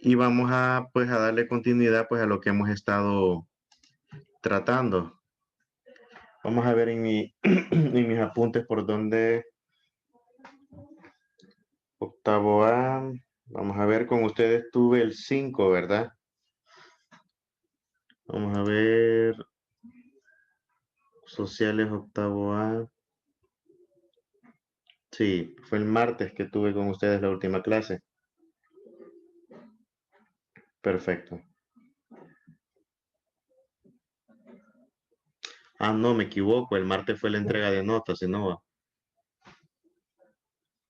y vamos a pues a darle continuidad pues a lo que hemos estado tratando. Vamos a ver en en mis apuntes por donde octavo A. Vamos a ver, con ustedes tuve el 5, ¿verdad? Vamos a ver. Sociales octavo A. Sí, fue el martes que tuve con ustedes la última clase. Perfecto. Ah, no, me equivoco. El martes fue la entrega de notas, ¿no?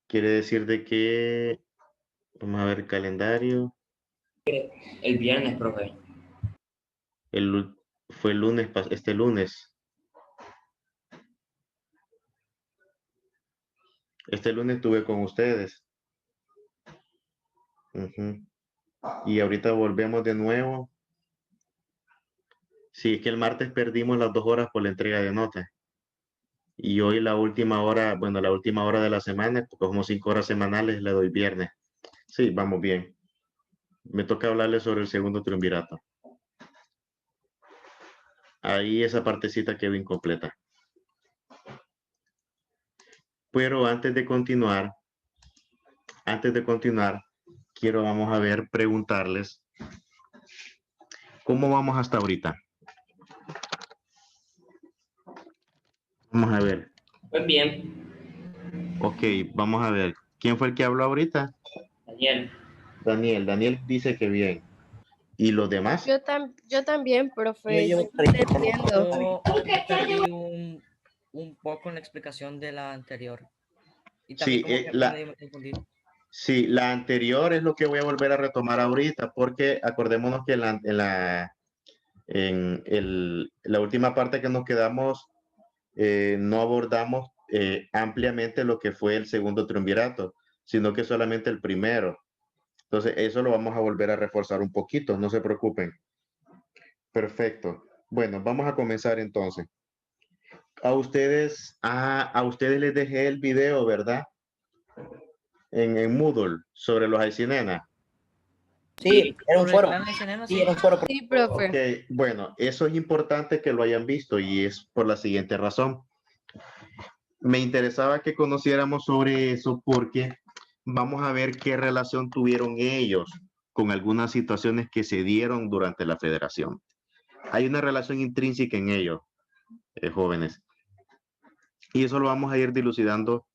Quiere decir de que, vamos a ver el calendario. El viernes, profe. Fue el lunes, este lunes. Este lunes estuve con ustedes. Ujú. Y ahorita volvemos de nuevo. Sí, es que el martes perdimos las 2 horas por la entrega de notas. Y hoy la última hora, bueno, la última hora de la semana, porque como 5 horas semanales, le doy viernes. Sí, vamos bien. Me toca hablarles sobre el segundo triunvirato. Ahí esa partecita quedó incompleta. Pero antes de continuar, vamos a ver, preguntarles, ¿cómo vamos hasta ahorita? Vamos a ver. Pues bien, Ok, vamos a ver. ¿Quién fue el que habló ahorita? Daniel. Daniel. Daniel dice que bien. ¿Y los demás? Yo también, Yo profe, llevo sí te entiendo. yo perdí un poco en la explicación de la anterior. Y también Sí, como que medio me confundí. sí, la anterior es lo que voy a volver a retomar ahorita, porque acordémonos que la última parte que nos quedamos, no abordamos ampliamente lo que fue el segundo triunvirato, sino que solamente el primero. Entonces, eso lo vamos a volver a reforzar un poquito, no se preocupen. Perfecto. Bueno, vamos a comenzar entonces. A ustedes les dejé el video, ¿verdad? En Moodle sobre los Aicinena. Sí, era un Sobre el foro. clan de Selena, Sí, sí. era un foro. Sí, profe. Ok, bueno, eso es importante que lo hayan visto y es por la siguiente razón. Me interesaba que conociéramos sobre eso porque vamos a ver qué relación tuvieron ellos con algunas situaciones que se dieron durante la federación. Hay una relación intrínseca en ellos, jóvenes, y eso lo vamos a ir dilucidando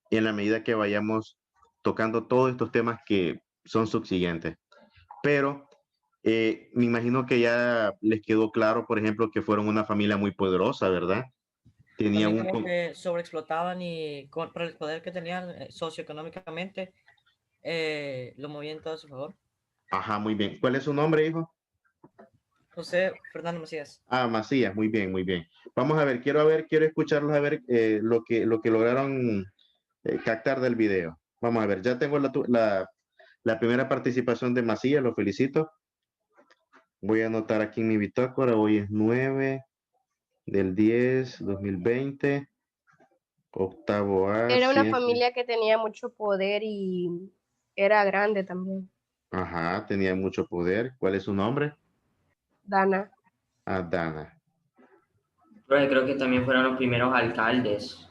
en la medida que vayamos tocando todos estos temas que son subsiguientes. Pero me imagino que ya les quedó claro, por ejemplo, que fueron una familia muy poderosa, ¿verdad? Tenían También como que sobreexplotaban y por el poder que tenían socioeconómicamente, lo movían todo a su favor. Ajá, muy bien. ¿Cuál es su nombre, hijo? José Fernando Macías. Ah, Macías, muy bien, muy bien. Vamos a ver, quiero escucharlos a ver lo que lograron captar del video. Vamos a ver, ya tengo la primera participación de Macías, lo felicito. Voy a anotar aquí en mi bitácora, hoy es 9 del 10, 2020, octavo A, Era una ciencia. familia que tenía mucho poder y era grande también. Ajá, tenía mucho poder. ¿Cuál es su nombre? Dana. Dana. Profe, creo que también fueron los primeros alcaldes.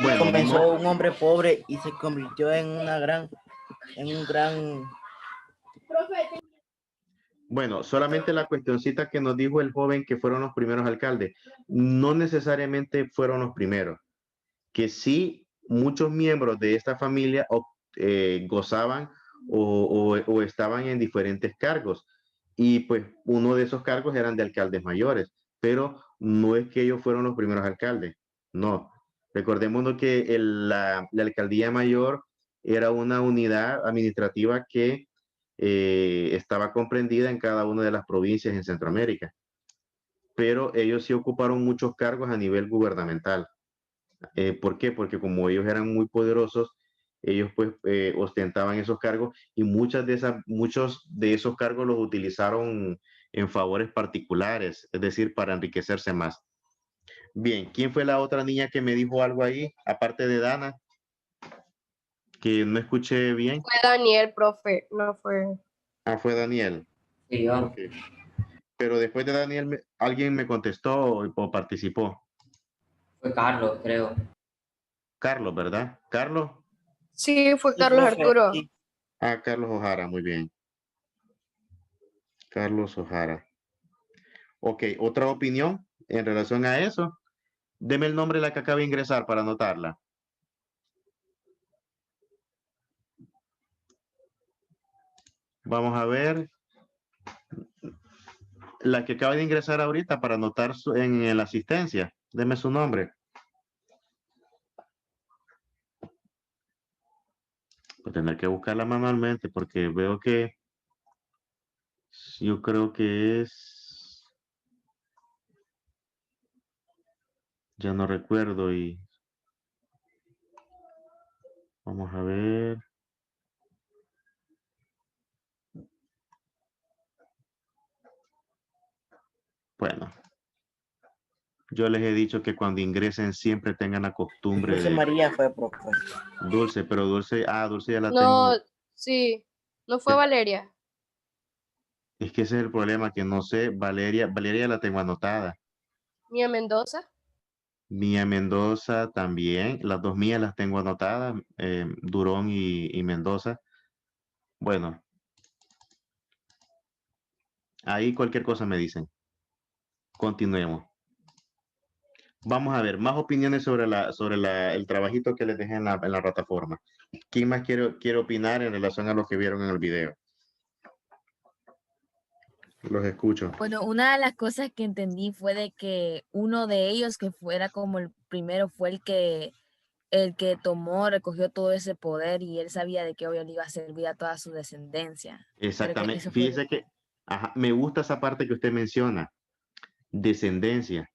Bueno, Comenzó un hombre pobre y se convirtió en un gran. Bueno, solamente la cuestioncita que nos dijo el joven que fueron los primeros alcaldes, no necesariamente fueron los primeros, que sí muchos miembros de esta familia gozaban o estaban en diferentes cargos y pues uno de esos cargos eran de alcaldes mayores, pero no es que ellos fueron los primeros alcaldes, no. Recordémonos que la alcaldía mayor era una unidad administrativa que estaba comprendida en cada una de las provincias en Centroamérica, pero ellos sí ocuparon muchos cargos a nivel gubernamental. ¿Por qué? Porque como ellos eran muy poderosos, ellos pues ostentaban esos cargos y muchos de esos cargos los utilizaron en favores particulares, es decir, para enriquecerse más. Bien, ¿quién fue la otra niña que me dijo algo ahí, aparte de Dana? Que no escuché bien. Fue Daniel, profe, no fue. Ah, fue Daniel. Y yo, Ok. Pero después de Daniel, alguien me contestó o participó. fue Carlos, creo. Carlos, ¿verdad? Carlos. Sí, fue Sí, Carlos profe, Arturo. sí. Ah, Carlos Ojara, muy bien. Carlos Ojara. Ok, ¿otra opinión en relación a eso? Deme el nombre de la que acaba de ingresar para anotarla. Vamos a ver. La que acaba de ingresar ahorita para anotar en la asistencia. Deme su nombre. Voy a tener que buscarla manualmente porque veo que yo creo que es. Ya no recuerdo y vamos a ver. Bueno, yo les he dicho que cuando ingresen siempre tengan la costumbre Dulce de María fue, profe. Dulce, pero Dulce, Dulce ya la No, tengo. sí, no fue Valeria. Es que ese es el problema, que no sé, Valeria la tengo anotada. Mía Mendoza. Mía Mendoza también, las dos mías las tengo anotadas, Durón y Mendoza. Bueno, ahí cualquier cosa me dicen. Continuemos. Vamos a ver, más opiniones sobre el trabajito que les dejé en la plataforma. ¿Quién más quiere opinar en relación a lo que vieron en el video? Los escucho. Bueno, una de las cosas que entendí fue de que uno de ellos, que fuera como el primero, fue el que tomó, recogió todo ese poder y él sabía de que hoy le iba a servir a toda su descendencia. Creo que Exactamente. eso fue. Fíjese que me gusta esa parte que usted menciona, descendencia,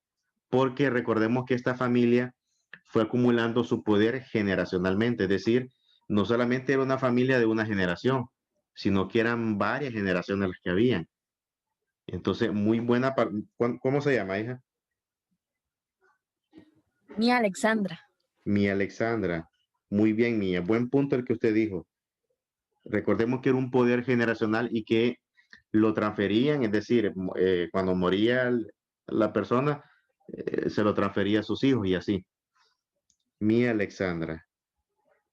porque recordemos que esta familia fue acumulando su poder generacionalmente, es decir, no solamente era una familia de una generación, sino que eran varias generaciones las que habían. Entonces, muy buena. ¿Cómo se llama, hija? Mía Alexandra. Mi Alexandra. Muy bien, Mía. Buen punto el que usted dijo. Recordemos que era un poder generacional y que lo transferían, es decir, cuando moría la persona, se lo transfería a sus hijos y así. Mía Alexandra.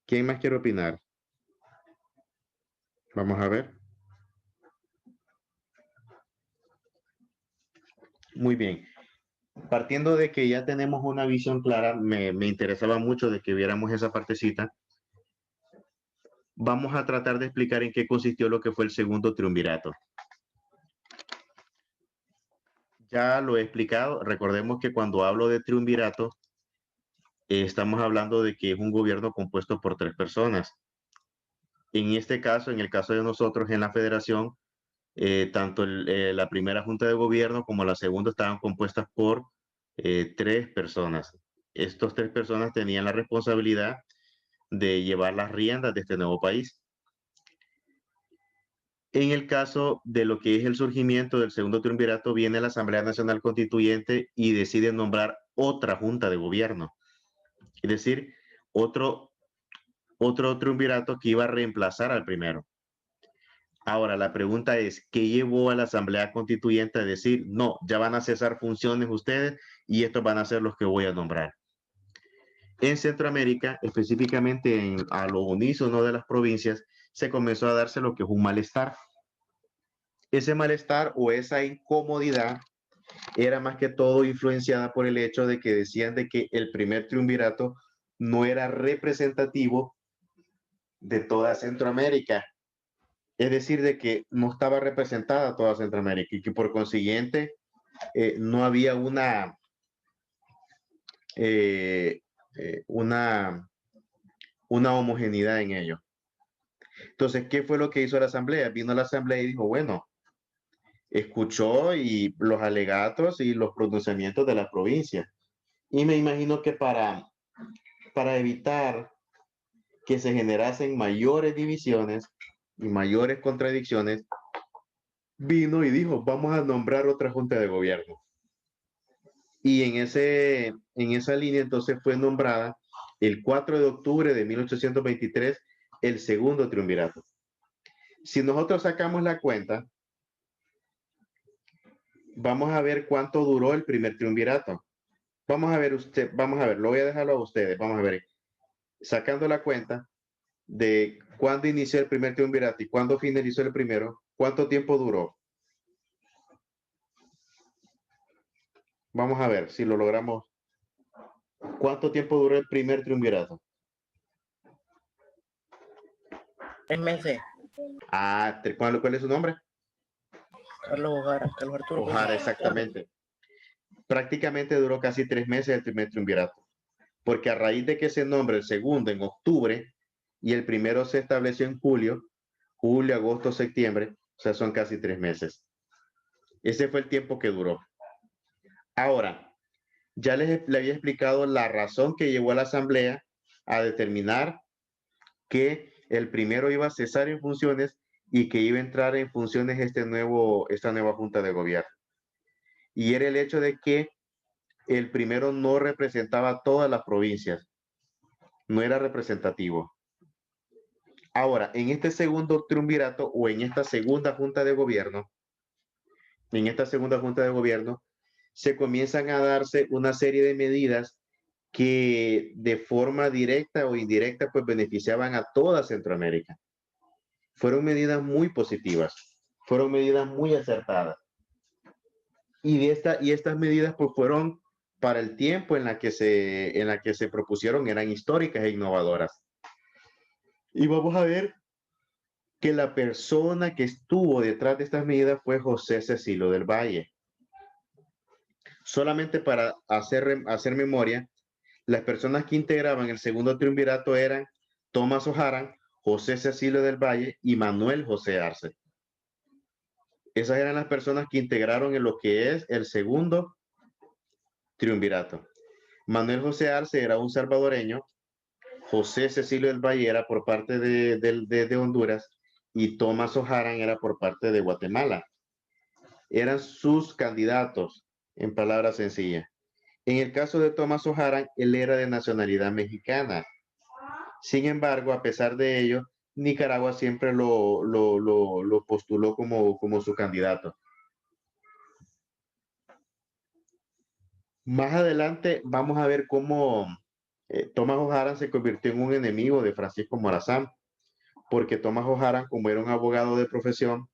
¿Quién más quiere opinar? Vamos a ver. Muy bien. Partiendo de que ya tenemos una visión clara, me interesaba mucho de que viéramos esa partecita. Vamos a tratar de explicar en qué consistió lo que fue el segundo triunvirato. Ya lo he explicado. Recordemos que cuando hablo de triunvirato, estamos hablando de que es un gobierno compuesto por tres personas. En este caso, en el caso de nosotros en la federación, tanto la primera junta de gobierno como la segunda estaban compuestas por tres personas. Estas tres personas tenían la responsabilidad de llevar las riendas de este nuevo país. En el caso de lo que es el surgimiento del segundo triunvirato, viene la Asamblea Nacional Constituyente y decide nombrar otra junta de gobierno. Es decir, otro triunvirato que iba a reemplazar al primero. Ahora, la pregunta es, ¿qué llevó a la Asamblea Constituyente a decir, no, ya van a cesar funciones ustedes y estos van a ser los que voy a nombrar? En Centroamérica, específicamente a lo unísono de las provincias, se comenzó a darse lo que es un malestar. Ese malestar o esa incomodidad era más que todo influenciada por el hecho de que decían de que el primer triunvirato no era representativo de toda Centroamérica. Es decir, de que no estaba representada toda Centroamérica y que por consiguiente no había eh, una, una homogeneidad en ello. Entonces, ¿qué fue lo que hizo la Asamblea? Vino la Asamblea y dijo, bueno, escuchó y los alegatos y los pronunciamientos de la provincia. Y me imagino que para evitar que se generasen mayores divisiones y mayores contradicciones, vino y dijo, vamos a nombrar otra junta de gobierno. Y en esa línea entonces fue nombrada el 4 de octubre de 1823 el segundo triunvirato. Si nosotros sacamos la cuenta, vamos a ver cuánto duró el primer triunvirato. Vamos a ver, lo voy a dejarlo a ustedes. Vamos a ver, sacando la cuenta de cuándo inició el primer triunvirato y cuándo finalizó el primero, ¿cuánto tiempo duró? Vamos a ver si lo logramos. ¿Cuánto tiempo duró el primer triunvirato? 3 meses. ¿Cuál es su nombre? Carlos Ojara, Carlos Arturo Ojara, exactamente. Prácticamente duró casi 3 meses el primer triunvirato, porque a raíz de que se nombra el segundo en octubre y el primero se estableció en julio, agosto, septiembre, o sea, son casi 3 meses. Ese fue el tiempo que duró. Ahora, ya le había explicado la razón que llevó a la Asamblea a determinar que el primero iba a cesar en funciones y que iba a entrar en funciones esta nueva Junta de Gobierno. Y era el hecho de que el primero no representaba todas las provincias, no era representativo. Ahora, en este segundo triunvirato o en esta segunda Junta de Gobierno, se comienzan a darse una serie de medidas que de forma directa o indirecta pues beneficiaban a toda Centroamérica. Fueron medidas muy positivas, fueron medidas muy acertadas. Y estas medidas pues fueron para el tiempo en la que se propusieron, eran históricas e innovadoras. Y vamos a ver que la persona que estuvo detrás de estas medidas fue José Cecilio del Valle. Solamente para hacer memoria, las personas que integraban el segundo triunvirato eran Tomás Ojara, José Cecilio del Valle y Manuel José Arce. Esas eran las personas que integraron en lo que es el segundo triunvirato. Manuel José Arce era un salvadoreño, José Cecilio del Valle era por parte de Honduras y Tomás Ojara era por parte de Guatemala. Eran sus candidatos, en palabras sencillas. En el caso de Tomás Ojara, él era de nacionalidad mexicana. Sin embargo, a pesar de ello, Nicaragua siempre lo postuló como su candidato. Más adelante vamos a ver cómo Tomás Ojara se convirtió en un enemigo de Francisco Morazán, porque Tomás Ojara, como era un abogado de profesión,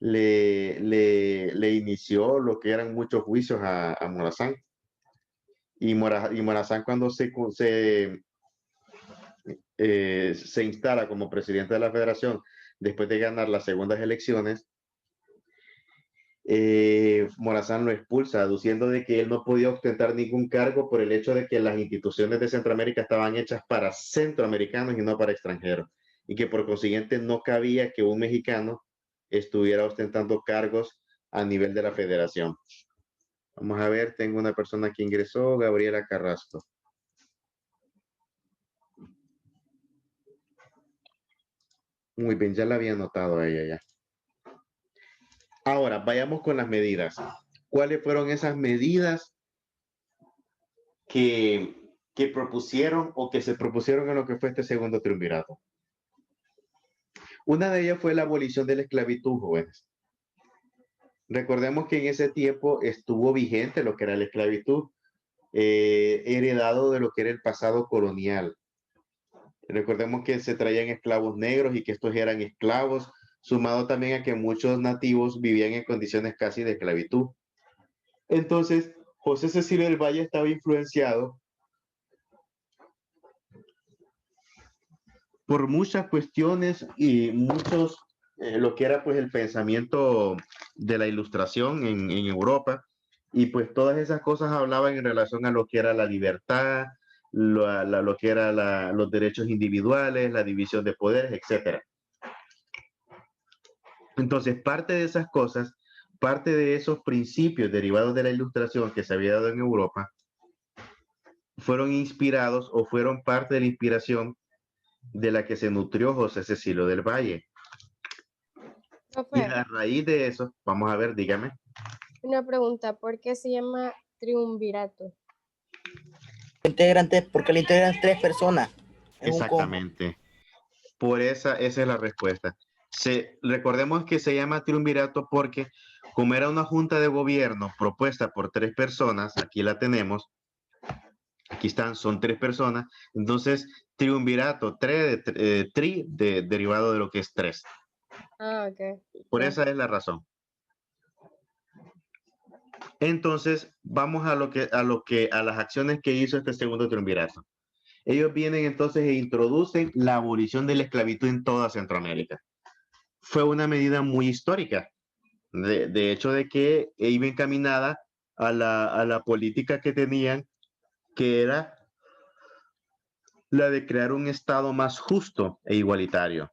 le inició lo que eran muchos juicios a Morazán. Y Morazán cuando se instala como presidente de la federación después de ganar las segundas elecciones, Morazán lo expulsa, aduciendo de que él no podía ostentar ningún cargo por el hecho de que las instituciones de Centroamérica estaban hechas para centroamericanos y no para extranjeros, y que por consiguiente no cabía que un mexicano estuviera ostentando cargos a nivel de la federación. Vamos a ver, tengo una persona que ingresó, Gabriela Carrasco. Muy bien, ya la había notado a ella ya. Ahora, vayamos con las medidas. ¿Cuáles fueron esas medidas que propusieron o que se propusieron en lo que fue este segundo triunvirato? Una de ellas fue la abolición de la esclavitud, jóvenes. Recordemos que en ese tiempo estuvo vigente lo que era la esclavitud, heredado de lo que era el pasado colonial. Recordemos que se traían esclavos negros y que estos eran esclavos, sumado también a que muchos nativos vivían en condiciones casi de esclavitud. Entonces, José Cecilio del Valle estaba influenciado por muchas cuestiones y muchos, lo que era pues el pensamiento de la Ilustración en Europa, y pues todas esas cosas hablaban en relación a lo que era la libertad, lo que era los derechos individuales, la división de poderes, etc. Entonces, parte de esas cosas, parte de esos principios derivados de la Ilustración que se había dado en Europa, fueron inspirados o fueron parte de la inspiración de la que se nutrió José Cecilio del Valle. Y a raíz de eso, vamos a ver, dígame. Una pregunta, ¿por qué se llama triunvirato? Porque le integran 3 personas. Exactamente. esa es la respuesta. Recordemos que se llama triunvirato porque como era una junta de gobierno propuesta por 3 personas, aquí la tenemos, aquí están, son 3 personas, entonces triunvirato, derivado de lo que es 3. Ah, ok. Por Ya. esa es la razón. Entonces, vamos a las acciones que hizo este segundo triunvirato. Ellos vienen entonces e introducen la abolición de la esclavitud en toda Centroamérica. Fue una medida muy histórica, de hecho de que iba encaminada a la política que tenían, que era la de crear un estado más justo e igualitario.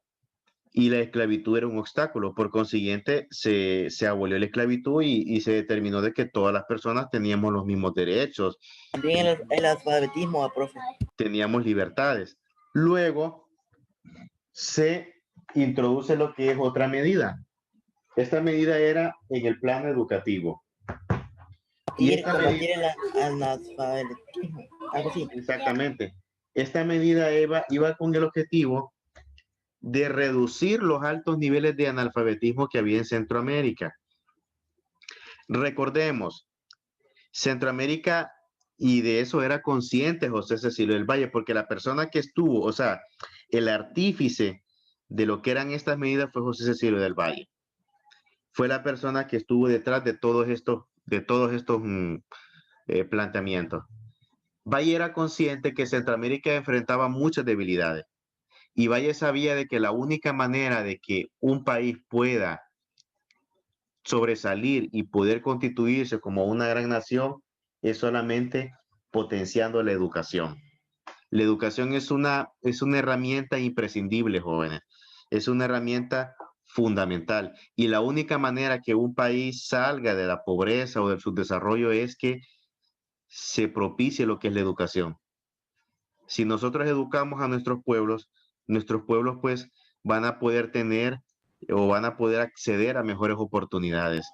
Y la esclavitud era un obstáculo. Por consiguiente, se abolió la esclavitud y se determinó de que todas las personas teníamos los mismos derechos, También el alfabetismo, profe. teníamos libertades. Luego se introduce lo que es otra medida. Esta medida era en el plano educativo. Combatir el analfabetismo, algo así. Exactamente. Esta medida iba con el objetivo de reducir los altos niveles de analfabetismo que había en Centroamérica. Recordemos, Centroamérica, y de eso era consciente José Cecilio del Valle, porque la persona que estuvo, o sea, el artífice de lo que eran estas medidas fue José Cecilio del Valle. Fue la persona que estuvo detrás de todos estos planteamientos. Valle era consciente que Centroamérica enfrentaba muchas debilidades y Valle sabía de que la única manera de que un país pueda sobresalir y poder constituirse como una gran nación es solamente potenciando la educación. La educación es una herramienta imprescindible, jóvenes. Es una herramienta fundamental. Y la única manera que un país salga de la pobreza o del subdesarrollo es que se propicie lo que es la educación. Si nosotros educamos a nuestros pueblos pues van a poder tener o van a poder acceder a mejores oportunidades.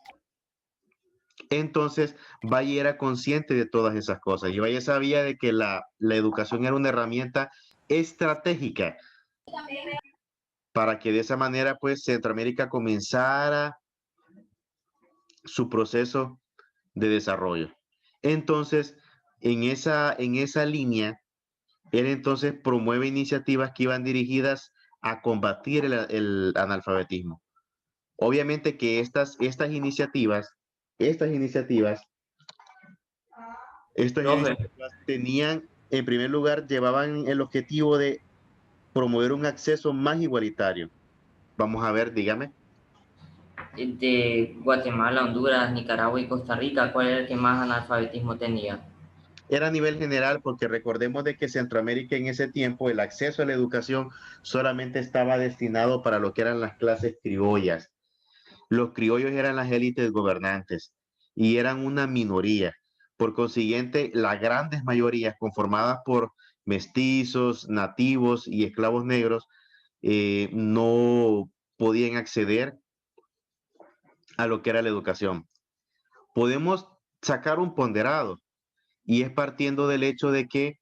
Entonces, Valle era consciente de todas esas cosas y Valle sabía de que la educación era una herramienta estratégica para que de esa manera, pues, Centroamérica comenzara su proceso de desarrollo. Entonces, en esa línea, él entonces promueve iniciativas que iban dirigidas a combatir el analfabetismo. Obviamente que estas iniciativas Profe, tenían, en primer lugar, llevaban el objetivo de promover un acceso más igualitario. Vamos a ver, dígame. de Guatemala, Honduras, Nicaragua y Costa Rica, ¿cuál era el que más analfabetismo tenía? Era a nivel general porque recordemos de que Centroamérica en ese tiempo el acceso a la educación solamente estaba destinado para lo que eran las clases criollas. Los criollos eran las élites gobernantes y eran una minoría. Por consiguiente, las grandes mayorías conformadas por mestizos, nativos y esclavos negros no podían acceder a lo que era la educación. Podemos sacar un ponderado y es partiendo del hecho de que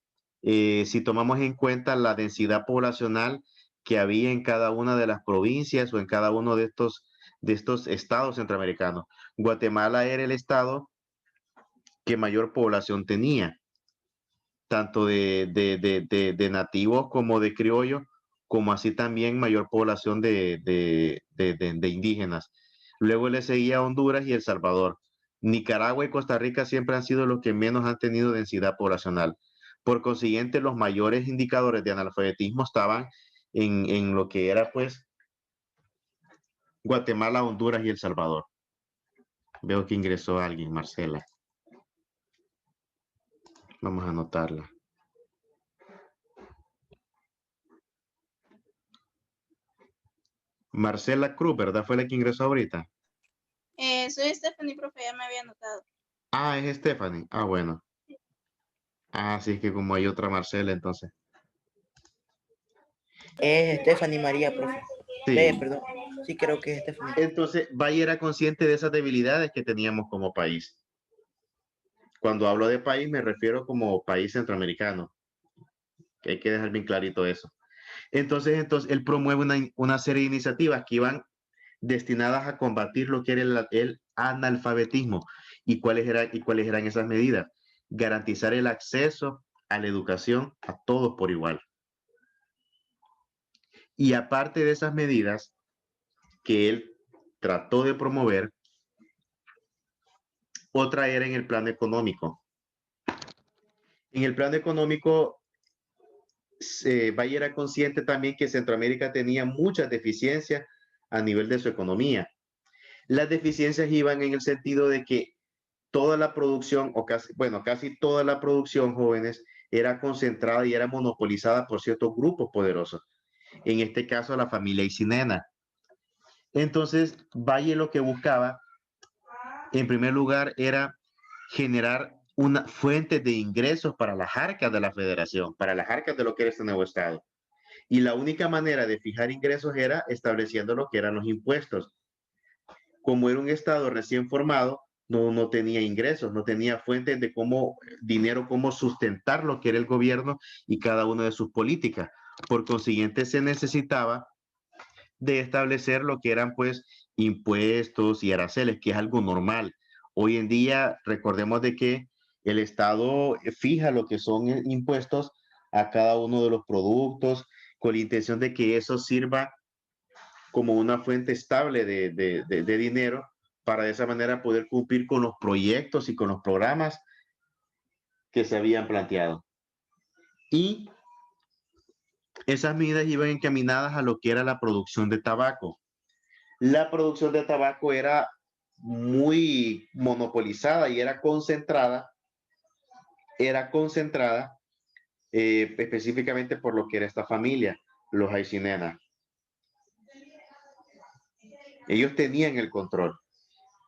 si tomamos en cuenta la densidad poblacional que había en cada una de las provincias o en cada uno de estos estados centroamericanos. Guatemala era el estado que mayor población tenía, tanto de nativos como de criollos, como así también mayor población de indígenas. Luego le seguía Honduras y El Salvador. Nicaragua y Costa Rica siempre han sido los que menos han tenido densidad poblacional. Por consiguiente, los mayores indicadores de analfabetismo estaban en lo que era, pues, Guatemala, Honduras y El Salvador. Veo que ingresó alguien, Marcela. Vamos a anotarla. Marcela Cruz, ¿verdad? Fue la que ingresó ahorita. Soy Stephanie, profe, ya me había anotado. Ah, es Stephanie. Ah, bueno. Ah, sí, es que como hay otra Marcela, entonces. Es Stephanie María, profe. Sí. Perdón. Sí, creo que es Stephanie. Entonces, Valle era consciente de esas debilidades que teníamos como país. Cuando hablo de país, me refiero como país centroamericano. Que hay que dejar bien clarito eso. Entonces él promueve una serie de iniciativas que iban destinadas a combatir lo que era el analfabetismo. ¿Y cuáles eran esas medidas? Garantizar el acceso a la educación a todos por igual. Y aparte de esas medidas que él trató de promover, otra era en el plano económico. En el plano económico, Valle era consciente también que Centroamérica tenía muchas deficiencias a nivel de su economía. Las deficiencias iban en el sentido de que toda la producción, o casi toda la producción, jóvenes, era concentrada y era monopolizada por ciertos grupos poderosos. En este caso, la familia Aycinena. Entonces, Valle lo que buscaba, en primer lugar, era generar una fuente de ingresos para las arcas de la federación, para las arcas de lo que era este nuevo estado. Y la única manera de fijar ingresos era estableciendo lo que eran los impuestos. Como era un estado recién formado, no tenía ingresos, no tenía fuentes de dinero, cómo sustentar lo que era el gobierno y cada una de sus políticas. Por consiguiente, se necesitaba de establecer lo que eran pues impuestos y aranceles, que es algo normal. Hoy en día, recordemos de que el Estado fija lo que son impuestos a cada uno de los productos con la intención de que eso sirva como una fuente estable de dinero para de esa manera poder cumplir con los proyectos y con los programas que se habían planteado. Y esas medidas iban encaminadas a lo que era la producción de tabaco. La producción de tabaco era muy monopolizada y era concentrada específicamente por lo que era esta familia, los Aycinena. Ellos tenían el control.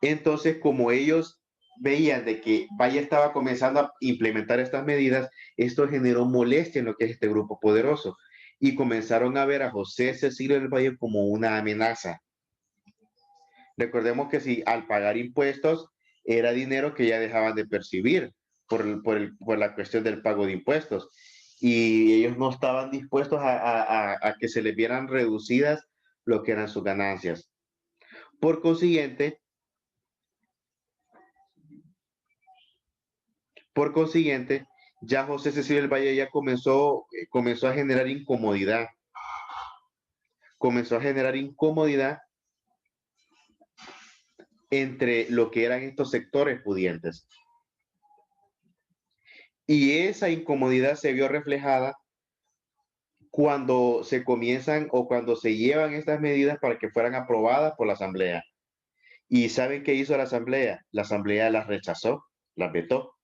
Entonces, como ellos veían de que Valle estaba comenzando a implementar estas medidas, esto generó molestia en lo que es este grupo poderoso y comenzaron a ver a José Cecilio del Valle como una amenaza. Recordemos que si al pagar impuestos era dinero que ya dejaban de percibir por la cuestión del pago de impuestos y ellos no estaban dispuestos a que se les vieran reducidas lo que eran sus ganancias. Por consiguiente, ya José Cecilio del Valle ya comenzó a generar incomodidad. Comenzó a generar incomodidad entre lo que eran estos sectores pudientes. Y esa incomodidad se vio reflejada cuando se comienzan o cuando se llevan estas medidas para que fueran aprobadas por la Asamblea. ¿Y saben qué hizo la Asamblea? La Asamblea las rechazó, las vetó.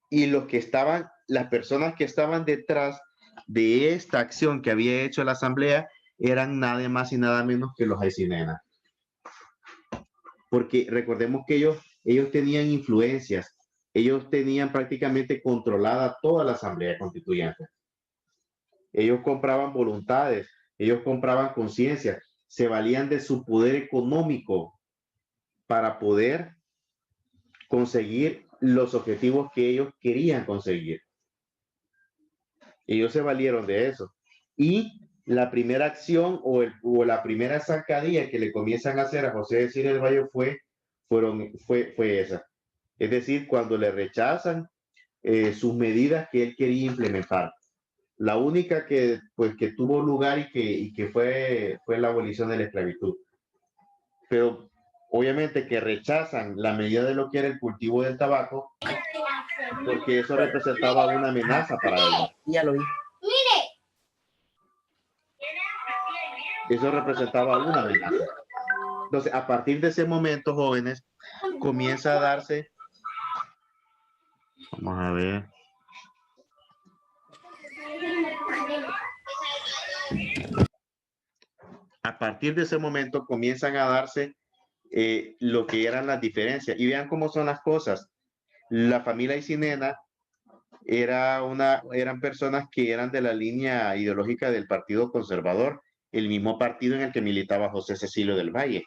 Y las personas que estaban detrás de esta acción que había hecho la Asamblea eran nada más y nada menos que los Aycinena. Porque recordemos que ellos tenían influencias, ellos tenían prácticamente controlada toda la Asamblea Constituyente. Ellos compraban voluntades, ellos compraban conciencia, se valían de su poder económico para poder conseguir los objetivos que ellos querían conseguir. Ellos se valieron de eso. Y la primera acción o la primera zancadilla que le comienzan a hacer a José Cecilio del Valle fue esa. Es decir, cuando le rechazan sus medidas que él quería implementar. La única que tuvo lugar y que fue la abolición de la esclavitud. Pero obviamente que rechazan la medida de lo que era el cultivo del tabaco, porque eso representaba una amenaza para ellos. Ya lo vi. Eso representaba una amenaza. Entonces, a partir de ese momento, jóvenes, comienza a darse. Vamos a ver. A partir de ese momento comienzan a darse lo que eran las diferencias. Y vean cómo son las cosas. La familia Aycinena eran personas que eran de la línea ideológica del Partido Conservador, el mismo partido en el que militaba José Cecilio del Valle.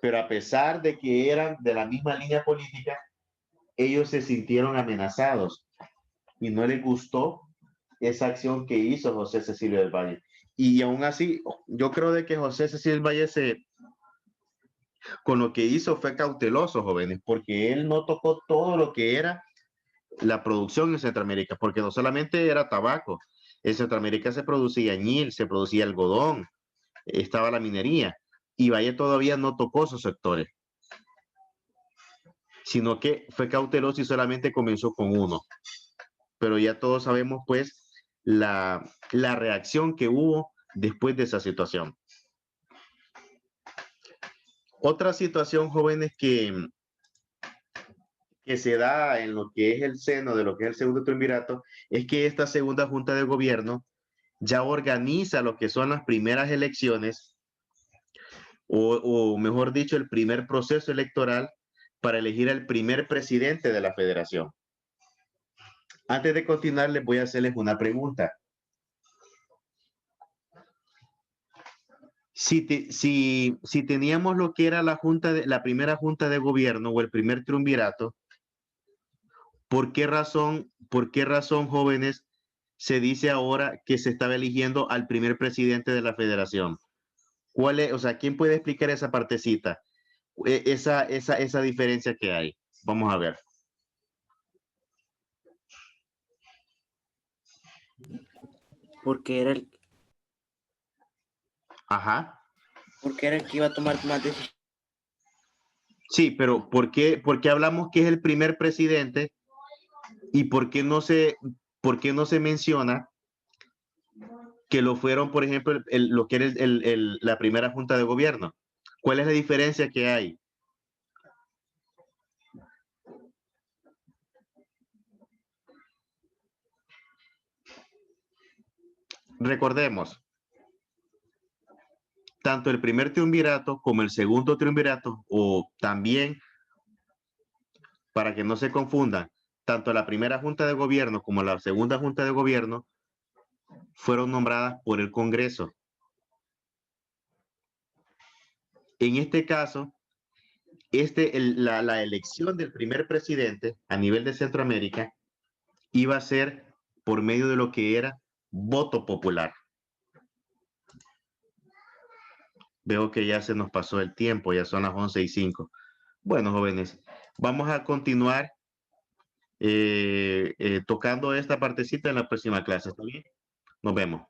Pero a pesar de que eran de la misma línea política, ellos se sintieron amenazados y no les gustó esa acción que hizo José Cecilio del Valle. Y aún así, yo creo de que José Cecilio del Valle con lo que hizo fue cauteloso, jóvenes, porque él no tocó todo lo que era la producción en Centroamérica, porque no solamente era tabaco, en Centroamérica se producía añil, se producía algodón, estaba la minería, y Valle todavía no tocó esos sectores, sino que fue cauteloso y solamente comenzó con uno. Pero ya todos sabemos, pues, la reacción que hubo después de esa situación. Otra situación, jóvenes, que se da en lo que es el seno de lo que es el segundo triunvirato, es que esta segunda junta de gobierno ya organiza lo que son las primeras elecciones, o mejor dicho, el primer proceso electoral para elegir al primer presidente de la federación. Antes de continuar, les voy a hacerles una pregunta. Si teníamos lo que era la primera junta de gobierno o el primer triunvirato, ¿por qué razón, jóvenes, se dice ahora que se estaba eligiendo al primer presidente de la federación? ¿Cuál es, o sea, quién puede explicar esa partecita? Esa diferencia que hay. Vamos a ver. Porque era el, Ajá. porque era el que iba a tomar más decisiones. Sí, pero ¿por qué hablamos que es el primer presidente y por qué no se menciona que lo fueron, por ejemplo, lo que era la primera junta de gobierno? ¿Cuál es la diferencia que hay? Recordemos, tanto el primer triunvirato como el segundo triunvirato, o también, para que no se confundan, tanto la primera junta de gobierno como la segunda junta de gobierno fueron nombradas por el Congreso. En este caso, la elección del primer presidente a nivel de Centroamérica iba a ser por medio de lo que era voto popular. Veo que ya se nos pasó el tiempo, ya son las 11:05. Bueno, jóvenes, vamos a continuar tocando esta partecita en la próxima clase. ¿Está bien? Nos vemos.